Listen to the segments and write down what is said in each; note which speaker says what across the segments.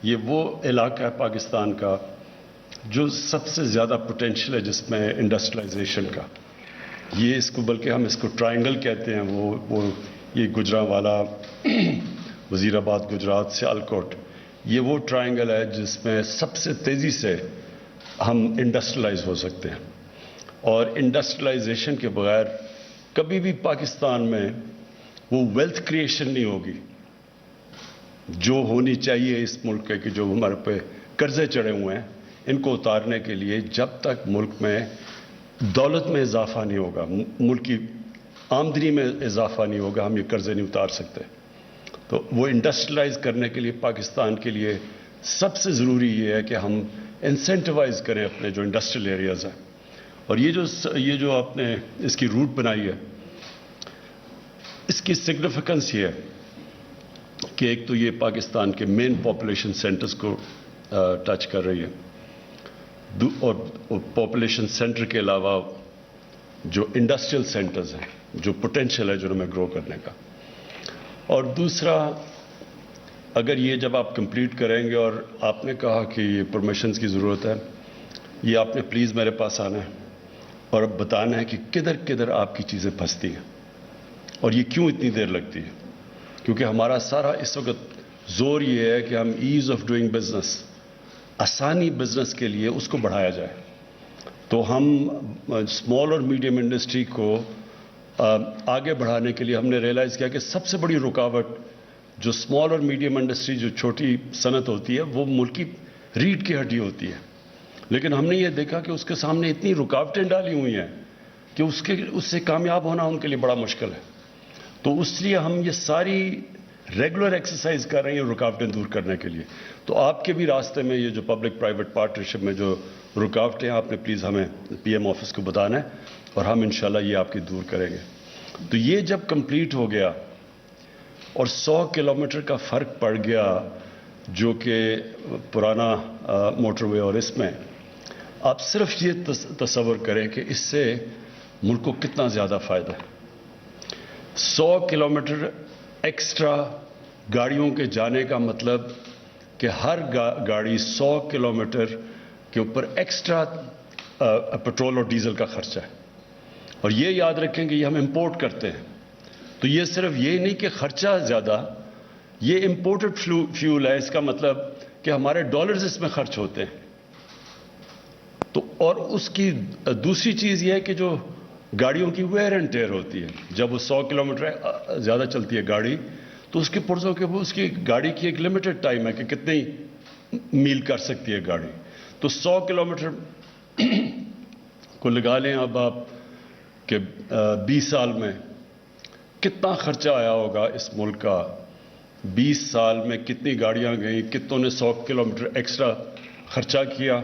Speaker 1: یہ وہ علاقہ ہے پاکستان کا جو سب سے زیادہ پوٹینشیل ہے جس میں انڈسٹریلائزیشن کا. یہ اس کو بلکہ ہم اس کو ٹرائنگل کہتے ہیں. وہ یہ گجرانوالا وزیر آباد گجرات سیالکوٹ یہ وہ ٹرائنگل ہے جس میں سب سے تیزی سے ہم انڈسٹریلائز ہو سکتے ہیں. اور انڈسٹریلائزیشن کے بغیر کبھی بھی پاکستان میں وہ ویلتھ کریشن نہیں ہوگی جو ہونی چاہیے اس ملک کے کہ جو ہمارے پہ قرضے چڑھے ہوئے ہیں ان کو اتارنے کے لیے. جب تک ملک میں دولت میں اضافہ نہیں ہوگا, ملک کی آمدنی میں اضافہ نہیں ہوگا, ہم یہ قرضے نہیں اتار سکتے. تو وہ انڈسٹریلائز کرنے کے لیے پاکستان کے لیے سب سے ضروری یہ ہے کہ ہم انسینٹیوائز کریں اپنے جو انڈسٹریل ایریاز ہیں. اور یہ جو آپ نے اس کی روٹ بنائی ہے اس کی سگنیفیکنس یہ ہے کہ ایک تو یہ پاکستان کے مین پاپولیشن سینٹرز کو ٹچ کر رہی ہے, اور پاپولیشن سینٹر کے علاوہ جو انڈسٹریل سینٹرز ہیں جو پوٹینشیل ہے جو ہمیں گرو کرنے کا. اور دوسرا, اگر یہ جب آپ کمپلیٹ کریں گے اور آپ نے کہا کہ یہ پرمیشنز کی ضرورت ہے, یہ آپ نے پلیز میرے پاس آنا ہے اور اب بتانا ہے کہ کدھر کدھر آپ کی چیزیں پھنستی ہیں اور یہ کیوں اتنی دیر لگتی ہے. کیونکہ ہمارا سارا اس وقت زور یہ ہے کہ ہم ایز آف ڈوئنگ بزنس, آسانی بزنس کے لیے اس کو بڑھایا جائے. تو ہم اسمال اور میڈیم انڈسٹری کو آگے بڑھانے کے لیے ہم نے ریئلائز کیا کہ سب سے بڑی رکاوٹ جو اسمال اور میڈیم انڈسٹری جو چھوٹی صنعت ہوتی ہے وہ ملک کی ریڑھ کی ہڈی ہوتی ہے. لیکن ہم نے یہ دیکھا کہ اس کے سامنے اتنی رکاوٹیں ڈالی ہوئی ہیں کہ اس سے کامیاب ہونا ان کے لیے بڑا مشکل ہے. تو اس لیے ہم یہ ساری ریگولر ایکسرسائز کر رہے ہیں رکاوٹیں دور کرنے کے لیے. تو آپ کے بھی راستے میں یہ جو پبلک پرائیویٹ پارٹنرشپ میں جو رکاوٹیں ہیں آپ نے پلیز ہمیں پی ایم آفس کو بتانا ہے اور ہم انشاءاللہ یہ آپ کی دور کریں گے. تو یہ جب کمپلیٹ ہو گیا اور 100 کلومیٹر کا فرق پڑ گیا جو کہ پرانا موٹر وے اور اس میں, آپ صرف یہ تصور کریں کہ اس سے ملک کو کتنا زیادہ فائدہ ہے. 100 کلومیٹر ایکسٹرا گاڑیوں کے جانے کا مطلب کہ ہر گاڑی 100 کلومیٹر کے اوپر ایکسٹرا پیٹرول اور ڈیزل کا خرچہ ہے. اور یہ یاد رکھیں کہ یہ ہم امپورٹ کرتے ہیں. تو یہ صرف یہ نہیں کہ خرچہ زیادہ, یہ امپورٹڈ فیول ہے. اس کا مطلب کہ ہمارے ڈالرز اس میں خرچ ہوتے ہیں. تو اور اس کی دوسری چیز یہ ہے کہ جو گاڑیوں کی ویئر اینڈ ٹیئر ہوتی ہے, جب وہ 100 کلومیٹر زیادہ چلتی ہے گاڑی تو اس کے پرزوں کے وہ اس کی گاڑی کی ایک لمیٹڈ ٹائم ہے کہ کتنی میل کر سکتی ہے گاڑی. تو 100 کلومیٹر کو لگا لیں اب آپ کہ 20 سال میں کتنا خرچہ آیا ہوگا اس ملک کا. 20 سال میں کتنی گاڑیاں گئیں, کتنوں نے 100 کلومیٹر ایکسٹرا خرچہ کیا,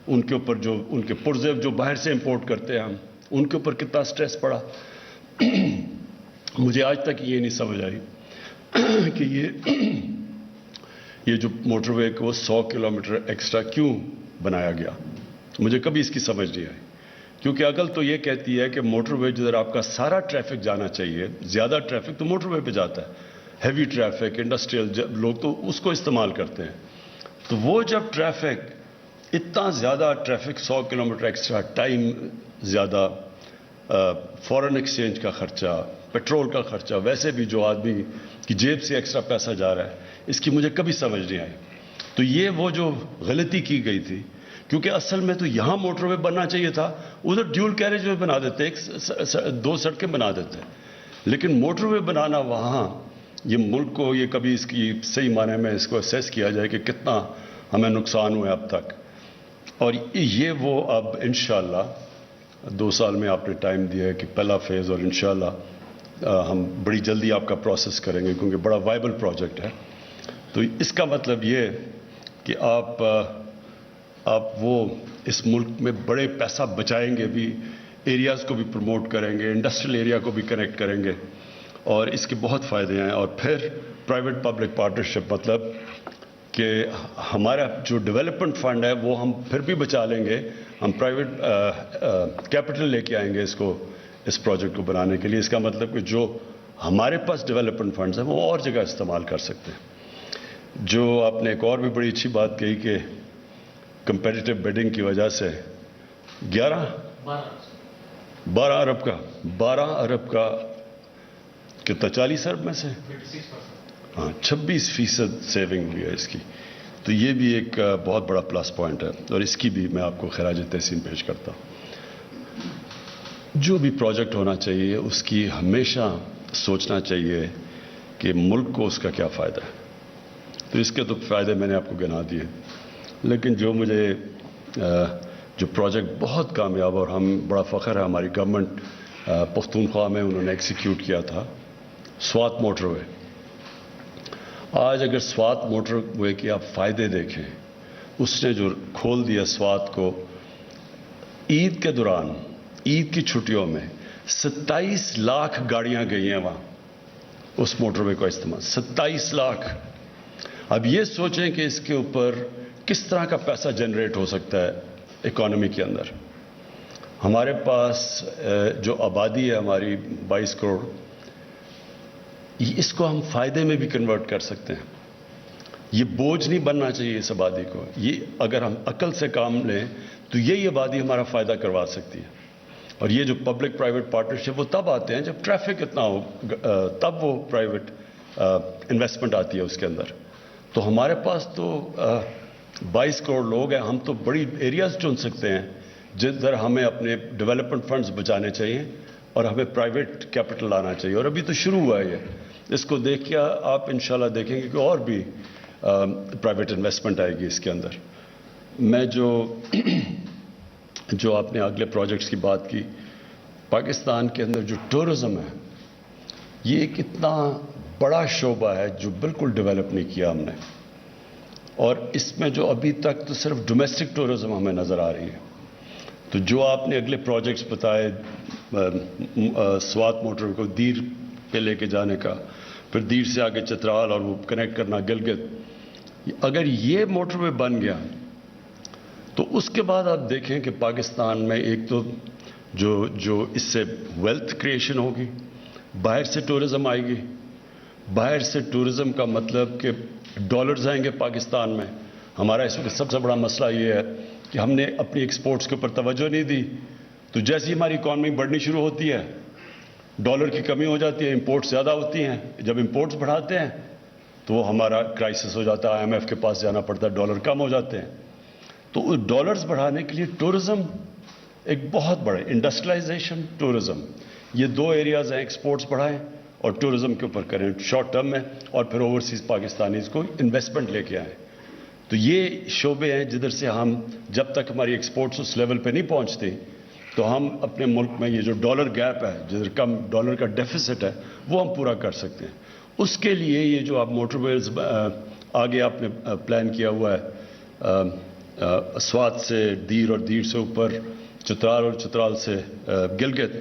Speaker 1: ان کے اوپر جو ان کے پرزے جو باہر سے امپورٹ کرتے ہیں ہم ان کے اوپر کتنا سٹریس پڑا. مجھے آج تک یہ نہیں سمجھ آئی کہ یہ جو موٹر وے کو 100 کلومیٹر ایکسٹرا کیوں بنایا گیا. مجھے کبھی اس کی سمجھ نہیں آئی, کیونکہ عقل تو یہ کہتی ہے کہ موٹر وے جدھر آپ کا سارا ٹریفک جانا چاہیے, زیادہ ٹریفک تو موٹر وے پہ جاتا ہے, ہیوی ٹریفک انڈسٹریل لوگ تو اس کو استعمال کرتے ہیں. تو وہ جب ٹریفک اتنا زیادہ ٹریفک 100 کلومیٹر ایکسٹرا ٹائم زیادہ, فورن ایکسچینج کا خرچہ, پیٹرول کا خرچہ, ویسے بھی جو آدمی کی جیب سے ایکسٹرا پیسہ جا رہا ہے, اس کی مجھے کبھی سمجھ نہیں آئی. تو یہ وہ جو غلطی کی گئی تھی, کیونکہ اصل میں تو یہاں موٹر وے بننا چاہیے تھا, ادھر ڈیول کیریج وے بنا دیتے, 2 سڑکیں بنا دیتے. لیکن موٹر وے بنانا وہاں, یہ ملک کو یہ کبھی اس کی صحیح معنی میں اس کو اسیس کیا جائے کہ کتنا ہمیں نقصان ہوا اب تک. اور یہ وہ اب انشاءاللہ 2 سال میں آپ نے ٹائم دیا ہے کہ پہلا فیز, اور انشاءاللہ ہم بڑی جلدی آپ کا پروسیس کریں گے کیونکہ بڑا وائبل پروجیکٹ ہے. تو اس کا مطلب یہ کہ آپ وہ اس ملک میں بڑے پیسہ بچائیں گے بھی, ایریاز کو بھی پروموٹ کریں گے, انڈسٹریل ایریا کو بھی کنیکٹ کریں گے, اور اس کے بہت فائدے ہیں. اور پھر پرائیویٹ پبلک پارٹنرشپ مطلب کہ ہمارا جو ڈیولپمنٹ فنڈ ہے وہ ہم پھر بھی بچا لیں گے, ہم پرائیویٹ کیپٹل لے کے آئیں گے اس پروجیکٹ کو بنانے کے لیے. اس کا مطلب کہ جو ہمارے پاس ڈیولپمنٹ فنڈز ہیں وہ اور جگہ استعمال کر سکتے ہیں. جو آپ نے ایک اور بھی بڑی اچھی بات کہی کہ کمپیٹیٹو بیڈنگ کی وجہ سے 12 ارب کا کتنا 40 ارب میں سے 26% سیونگ ہوئی ہے اس کی. تو یہ بھی ایک بہت بڑا پلس پوائنٹ ہے اور اس کی بھی میں آپ کو خراج تحسین پیش کرتا ہوں. جو بھی پروجیکٹ ہونا چاہیے اس کی ہمیشہ سوچنا چاہیے کہ ملک کو اس کا کیا فائدہ ہے. تو اس کے تو فائدے میں نے آپ کو گنا دیے, لیکن جو مجھے جو پروجیکٹ بہت کامیاب اور ہم بڑا فخر ہے ہماری گورنمنٹ پختونخوا میں انہوں نے ایکسیکیوٹ کیا تھا, سوات موٹر وے. آج اگر سوات موٹر وے کے آپ فائدے دیکھیں, اس نے جو کھول دیا سوات کو, عید کے دوران عید کی چھٹیوں میں 27 لاکھ گاڑیاں گئی ہیں وہاں اس موٹر وے کا استعمال, 27 لاکھ. اب یہ سوچیں کہ اس کے اوپر کس طرح کا پیسہ جنریٹ ہو سکتا ہے اکانومی کے اندر. ہمارے پاس جو آبادی ہے ہماری 22 کروڑ, اس کو ہم فائدے میں بھی کنورٹ کر سکتے ہیں. یہ بوجھ نہیں بننا چاہیے اس آبادی کو. یہ اگر ہم عقل سے کام لیں تو یہی آبادی ہمارا فائدہ کروا سکتی ہے. اور یہ جو پبلک پرائیویٹ پارٹنرشپ وہ تب آتے ہیں جب ٹریفک اتنا ہو, تب وہ پرائیویٹ انویسٹمنٹ آتی ہے اس کے اندر. تو ہمارے پاس تو 22 کروڑ لوگ ہیں, ہم تو بڑی ایریاز چن سکتے ہیں جدھر ہمیں اپنے ڈیولپمنٹ فنڈز بچانے چاہیے اور ہمیں پرائیویٹ کیپٹل لانا چاہیے. اور ابھی تو شروع ہوا ہے یہ, اس کو دیکھ کے آپ انشاءاللہ دیکھیں گے کہ اور بھی پرائیویٹ انویسٹمنٹ آئے گی اس کے اندر. میں جو آپ نے اگلے پروجیکٹس کی بات کی, پاکستان کے اندر جو ٹورزم ہے یہ ایک اتنا بڑا شعبہ ہے جو بالکل ڈیولپ نہیں کیا ہم نے. اور اس میں جو ابھی تک تو صرف ڈومیسٹک ٹورزم ہمیں نظر آ رہی ہے. تو جو آپ نے اگلے پروجیکٹس بتائے, سوات موٹر کو دیر پہ لے کے جانے کا, پھر دیر سے آگے چترال اور وہ کنیکٹ کرنا گلگت, اگر یہ موٹر وے بن گیا تو اس کے بعد آپ دیکھیں کہ پاکستان میں ایک تو جو اس سے ویلتھ کریشن ہوگی, باہر سے ٹورزم آئے گی. باہر سے ٹورزم کا مطلب کہ ڈالرز آئیں گے پاکستان میں. ہمارا اس وقت سب سے بڑا مسئلہ یہ ہے کہ ہم نے اپنی ایکسپورٹس کے اوپر توجہ نہیں دی. تو جیسے ہی ہماری اکانومی بڑھنی شروع ہوتی ہے ڈالر کی کمی ہو جاتی ہے, امپورٹس زیادہ ہوتی ہیں. جب امپورٹس بڑھاتے ہیں تو وہ ہمارا کرائسس ہو جاتا ہے, IMF کے پاس جانا پڑتا ہے, ڈالر کم ہو جاتے ہیں. تو ڈالرز بڑھانے کے لیے ٹورزم ایک بہت بڑے انڈسٹریلائزیشن, ٹورزم, یہ دو ایریاز ہیں. ایکسپورٹس بڑھائیں اور ٹورزم کے اوپر کریں شارٹ ٹرم میں, اور پھر اوورسیز پاکستانیز کو انویسٹمنٹ لے کے آئیں. تو یہ شعبے ہیں جدھر سے ہم, جب تک ہماری ایکسپورٹس اس لیول پہ نہیں پہنچتی تو ہم اپنے ملک میں یہ جو ڈالر گیپ ہے, جدھر کم ڈالر کا ڈیفیسٹ ہے, وہ ہم پورا کر سکتے ہیں. اس کے لیے یہ جو آپ موٹر ویز آگے آپ نے پلان کیا ہوا ہے, سوات سے دیر اور دیر سے اوپر چترال اور چترال سے گلگت,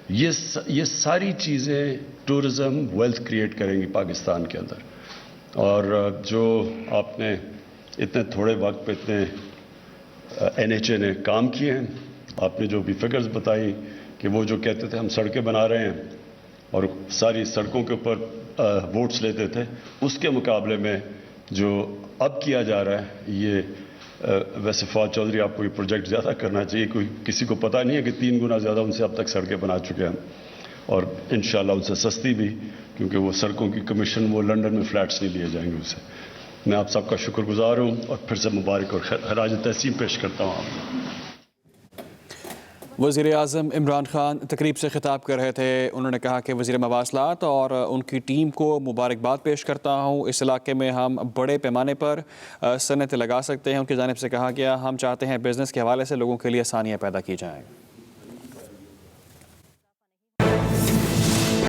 Speaker 1: یہ ساری چیزیں ٹورزم ویلتھ کریٹ کریں گی پاکستان کے اندر. اور جو آپ نے اتنے تھوڑے وقت پہ اتنے NHA نے کام کیے ہیں, آپ نے جو بھی فگرز بتائی کہ وہ جو کہتے تھے ہم سڑکیں بنا رہے ہیں اور ساری سڑکوں کے اوپر ووٹس لیتے تھے, اس کے مقابلے میں جو اب کیا جا رہا ہے یہ ویسے فواد چودھری آپ کو یہ پروجیکٹ زیادہ کرنا چاہیے. کسی کو پتہ نہیں ہے کہ 3 گنا زیادہ ان سے اب تک سڑکیں بنا چکے ہیں, اور انشاءاللہ ان سے سستی بھی, کیونکہ وہ سڑکوں کی کمیشن وہ لنڈن میں فلیٹس نہیں لیے جائیں گے اسے. میں آپ سب کا شکر گزار ہوں اور پھر سے مبارک اور خراج تحسین پیش کرتا ہوں آپ کو.
Speaker 2: وزیر اعظم عمران خان تقریب سے خطاب کر رہے تھے. انہوں نے کہا کہ وزیر مواصلات اور ان کی ٹیم کو مبارکباد پیش کرتا ہوں. اس علاقے میں ہم بڑے پیمانے پر صنعتیں لگا سکتے ہیں. ان کی جانب سے کہا گیا ہم چاہتے ہیں بزنس کے حوالے سے لوگوں کے لیے آسانیاں پیدا کی جائیں.